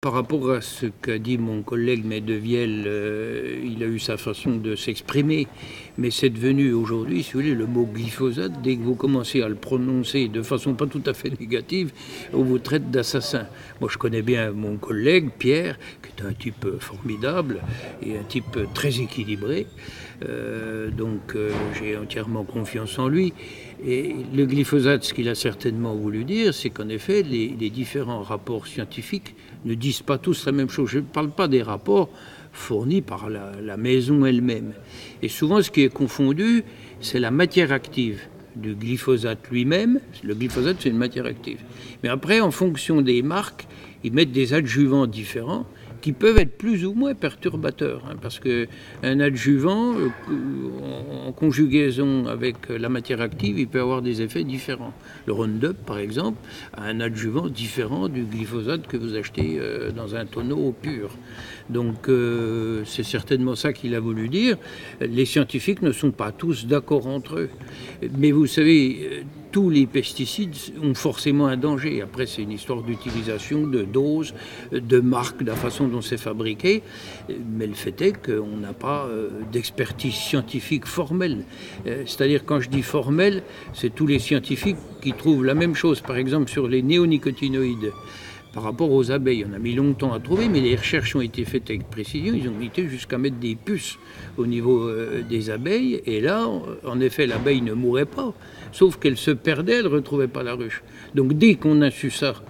Par rapport à ce qu'a dit mon collègue Medevielle, il a eu sa façon de s'exprimer, mais c'est devenu aujourd'hui, si vous voulez, le mot glyphosate, dès que vous commencez à le prononcer de façon pas tout à fait négative, on vous traite d'assassin. Moi, je connais bien mon collègue Pierre, qui est un type formidable et un type très équilibré, donc j'ai entièrement confiance en lui. Et le glyphosate, ce qu'il a certainement voulu dire, c'est qu'en effet, les différents rapports scientifiques ne disent pas tous la même chose. Je ne parle pas des rapports fournis par la maison elle-même. Et souvent, ce qui est confondu, c'est la matière active du glyphosate lui-même. Le glyphosate, c'est une matière active. Mais après, en fonction des marques, ils mettent des adjuvants différents qui peuvent être plus ou moins perturbateurs, parce qu'un adjuvant, en conjugaison avec la matière active, il peut avoir des effets différents. Le Roundup, par exemple, a un adjuvant différent du glyphosate que vous achetez dans un tonneau pur. Donc c'est certainement ça qu'il a voulu dire. Les scientifiques ne sont pas tous d'accord entre eux. Mais vous savez, tous les pesticides ont forcément un danger. Après, c'est une histoire d'utilisation, de dose, de marque, de la façon dont c'est fabriqué. Mais le fait est qu'on n'a pas d'expertise scientifique formelle. C'est-à-dire, quand je dis formelle, c'est tous les scientifiques qui trouvent la même chose. Par exemple, sur les néonicotinoïdes. Par rapport aux abeilles, on a mis longtemps à trouver, mais les recherches ont été faites avec précision. Ils ont été jusqu'à mettre des puces au niveau des abeilles. Et là, en effet, l'abeille ne mourait pas. Sauf qu'elle se perdait, elle ne retrouvait pas la ruche. Donc dès qu'on a su ça,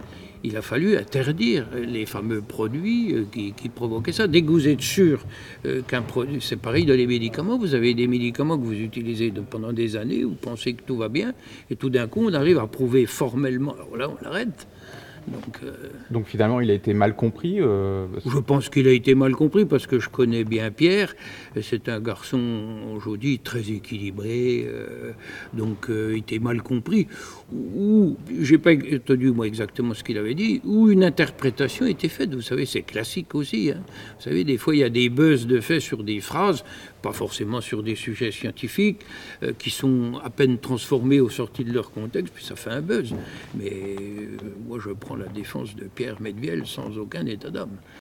il a fallu interdire les fameux produits qui provoquaient ça. Dès que vous êtes sûr qu'un produit... C'est pareil dans les médicaments. Vous avez des médicaments que vous utilisez pendant des années, vous pensez que tout va bien, et tout d'un coup, on arrive à prouver formellement. Alors là, on l'arrête. Donc finalement, il a été mal compris Je pense qu'il a été mal compris parce que je connais bien Pierre. C'est un garçon, aujourd'hui, très équilibré. Donc il était mal compris. Ou, j'ai pas entendu moi exactement ce qu'il avait dit, ou une interprétation était faite. Vous savez, c'est classique aussi. Hein. Vous savez, des fois, il y a des buzz de fait sur des phrases, pas forcément sur des sujets scientifiques, qui sont à peine transformés au sorti de leur contexte, puis ça fait un buzz. Mais moi, je prends la défense de Pierre Medevielle sans aucun état d'âme.